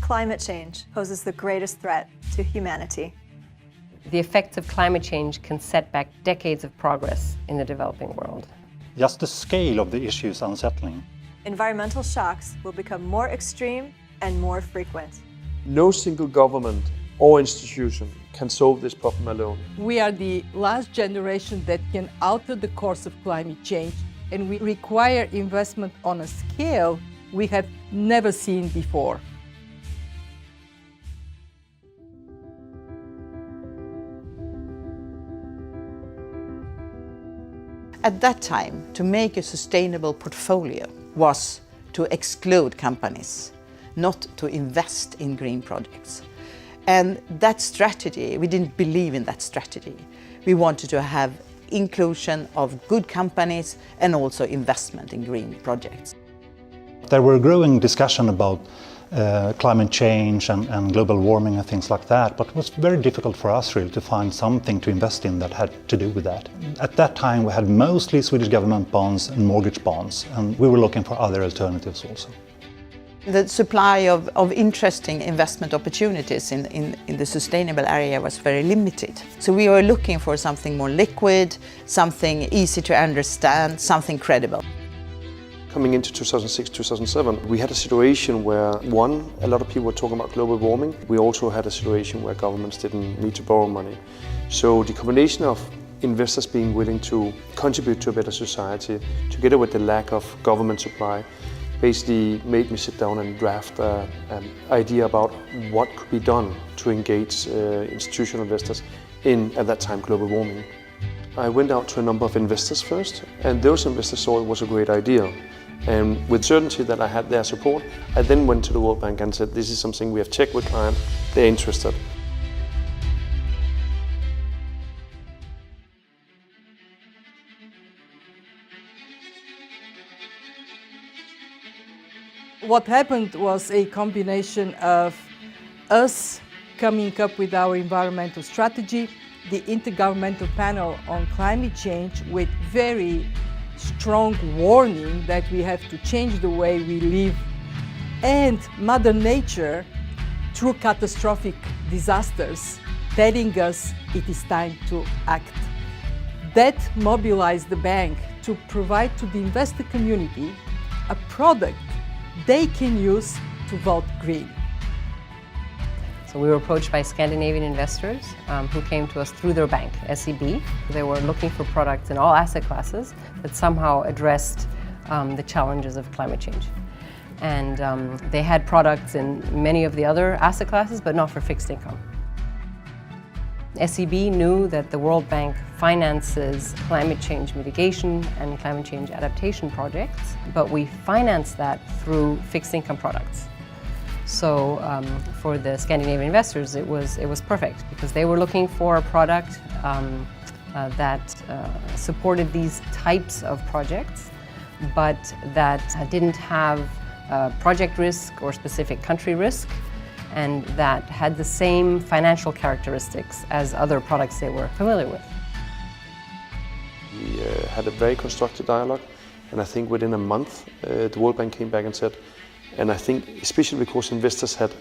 Climate change poses the greatest threat to humanity. The effects of climate change can set back decades of progress in the developing world. Just the scale of the issue is unsettling. Environmental shocks will become more extreme and more frequent. No single government or institution can solve this problem alone. We are the last generation that can alter the course of climate change, and we require investment on a scale we have never seen before. At that time, to make a sustainable portfolio was to exclude companies, not to invest in green projects. And that strategy, we didn't believe in that strategy. We wanted to have inclusion of good companies and also investment in green projects. There were growing discussion about climate change and global warming and things like that, but it was very difficult for us really to find something to invest in that had to do with that. At that time we had mostly Swedish government bonds and mortgage bonds, and we were looking for other alternatives also. The supply of interesting investment opportunities in the sustainable area was very limited. So we were looking for something more liquid, something easy to understand, something credible. Coming into 2006-2007, we had a situation where, one, a lot of people were talking about global warming. We also had a situation where governments didn't need to borrow money. So the combination of investors being willing to contribute to a better society, together with the lack of government supply, basically made me sit down and draft an idea about what could be done to engage institutional investors in, at that time, global warming. I went out to a number of investors first, and those investors saw it was a great idea. And with certainty that I had their support, I then went to the World Bank and said, this is something we have checked with clients, they're interested. What happened was a combination of us coming up with our environmental strategy, the Intergovernmental Panel on Climate Change with very strong warning that we have to change the way we live, and Mother Nature, through catastrophic disasters, telling us it is time to act. That mobilized the bank to provide to the investor community a product they can use to vote green. So we were approached by Scandinavian investors who came to us through their bank, SEB. They were looking for products in all asset classes that somehow addressed the challenges of climate change. And they had products in many of the other asset classes, but not for fixed income. SEB knew that the World Bank finances climate change mitigation and climate change adaptation projects, but we finance that through fixed income products. So for the Scandinavian investors, it was perfect because they were looking for a product that supported these types of projects, but that didn't have project risk or specific country risk, and that had the same financial characteristics as other products they were familiar with. We had a very constructive dialogue, and I think within a month the World Bank came back and said, and I think especially because investors had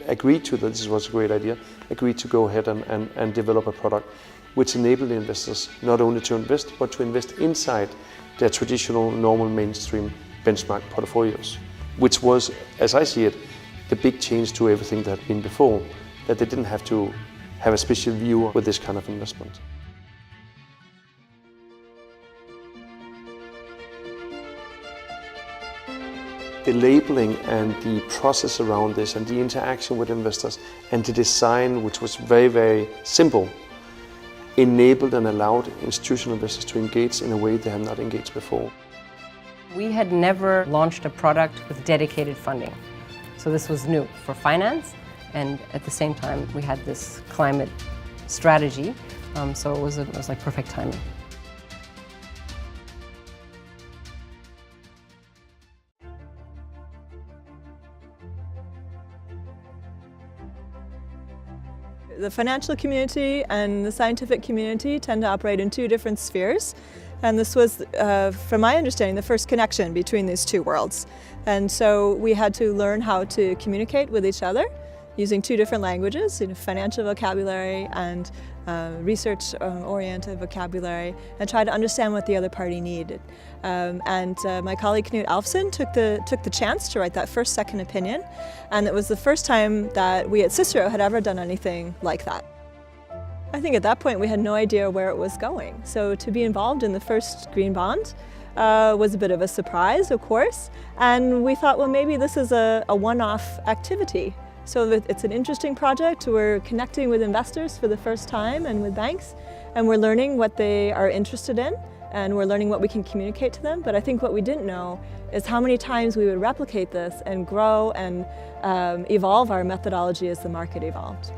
agreed to that this was a great idea, agreed to go ahead and develop a product which enabled the investors not only to invest, but to invest inside their traditional, normal, mainstream benchmark portfolios, which was, as I see it, the big change to everything that had been before, that they didn't have to have a special view with this kind of investment. The labeling and the process around this and the interaction with investors and the design, which was very, very simple, enabled and allowed institutional investors to engage in a way they have not engaged before. We had never launched a product with dedicated funding. So this was new for finance, and at the same time we had this climate strategy, so it was like perfect timing. The financial community and the scientific community tend to operate in two different spheres. And this was, from my understanding, the first connection between these two worlds. And so we had to learn how to communicate with each other using two different languages, financial vocabulary and research-oriented vocabulary, and try to understand what the other party needed. My colleague Knut Alfsen took the chance to write that first second opinion, and it was the first time that we at Cicero had ever done anything like that. I think at that point we had no idea where it was going. So to be involved in the first green bond was a bit of a surprise, of course, and we thought, well, maybe this is a one-off activity. So it's an interesting project. We're connecting with investors for the first time and with banks, and we're learning what they are interested in, and we're learning what we can communicate to them. But I think what we didn't know is how many times we would replicate this and grow and evolve our methodology as the market evolved.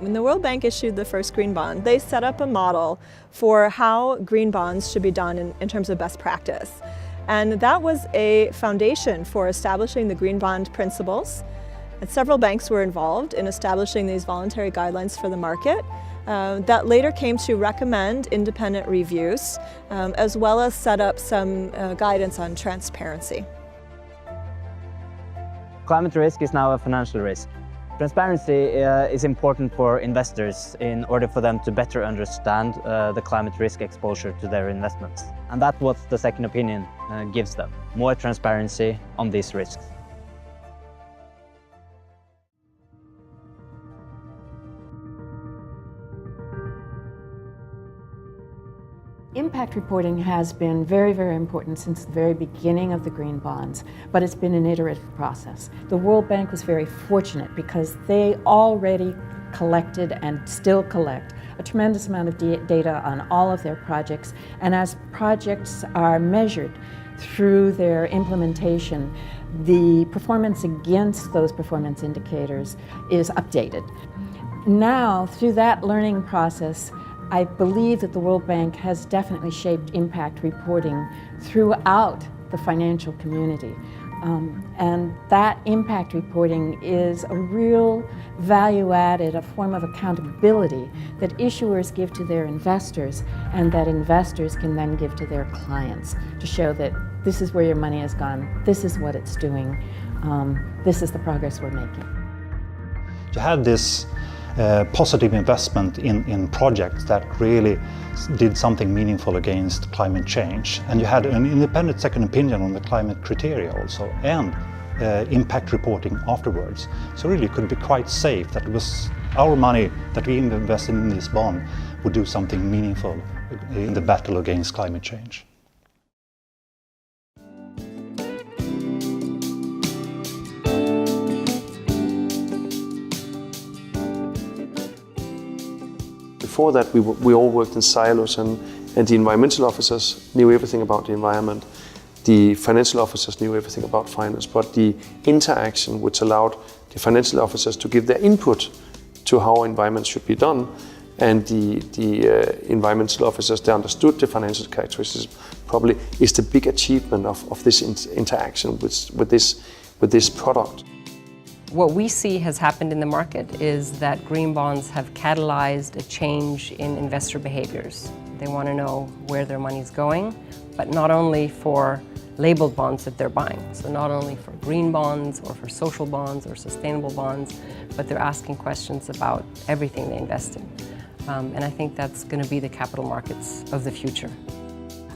When the World Bank issued the first green bond, they set up a model for how green bonds should be done in terms of best practice. And that was a foundation for establishing the green bond principles. And several banks were involved in establishing these voluntary guidelines for the market that later came to recommend independent reviews, as well as set up some guidance on transparency. Climate risk is now a financial risk. Transparency is important for investors in order for them to better understand the climate risk exposure to their investments. And that's what the second opinion gives them, more transparency on these risks. Impact reporting has been very, very important since the very beginning of the green bonds, but it's been an iterative process. The World Bank was very fortunate because they already collected and still collect a tremendous amount of data on all of their projects, and as projects are measured through their implementation, the performance against those performance indicators is updated. Now, through that learning process, I believe that the World Bank has definitely shaped impact reporting throughout the financial community. And that impact reporting is a real value-added, a form of accountability that issuers give to their investors and that investors can then give to their clients to show that this is where your money has gone, this is what it's doing, this is the progress we're making. You had this positive investment in projects that really did something meaningful against climate change. And you had an independent second opinion on the climate criteria also, and impact reporting afterwards. So really you could be quite safe that it was our money that we invested in this bond would do something meaningful in the battle against climate change. Before that, we all worked in silos, and the environmental officers knew everything about the environment. The financial officers knew everything about finance, but the interaction which allowed the financial officers to give their input to how environment should be done, and the environmental officers, they understood the financial characteristics, probably is the big achievement of this interaction with this product. What we see has happened in the market is that green bonds have catalyzed a change in investor behaviors. They want to know where their money is going, but not only for labeled bonds that they're buying. So not only for green bonds or for social bonds or sustainable bonds, but they're asking questions about everything they invest in. And I think that's going to be the capital markets of the future.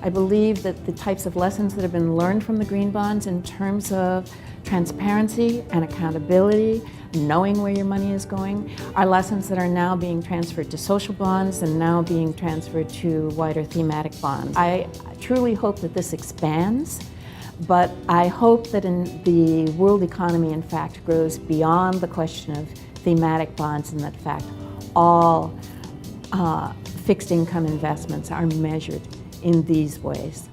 I believe that the types of lessons that have been learned from the green bonds in terms of transparency and accountability, knowing where your money is going, are lessons that are now being transferred to social bonds and now being transferred to wider thematic bonds. I truly hope that this expands, but I hope that in the world economy, in fact, grows beyond the question of thematic bonds, and that, in fact, all fixed income investments are measured in these ways.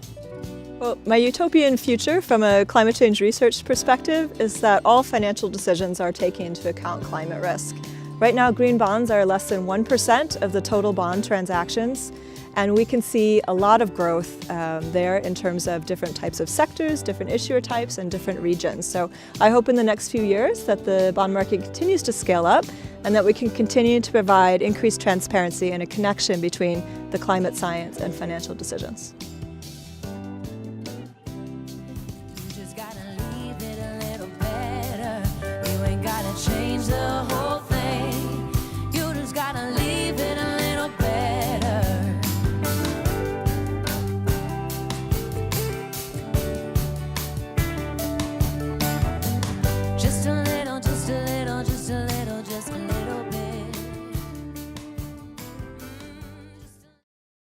Well, my utopian future from a climate change research perspective is that all financial decisions are taking into account climate risk. Right now, green bonds are less than 1% of the total bond transactions, and we can see a lot of growth there in terms of different types of sectors, different issuer types, and different regions. So I hope in the next few years that the bond market continues to scale up and that we can continue to provide increased transparency and a connection between the climate science and financial decisions.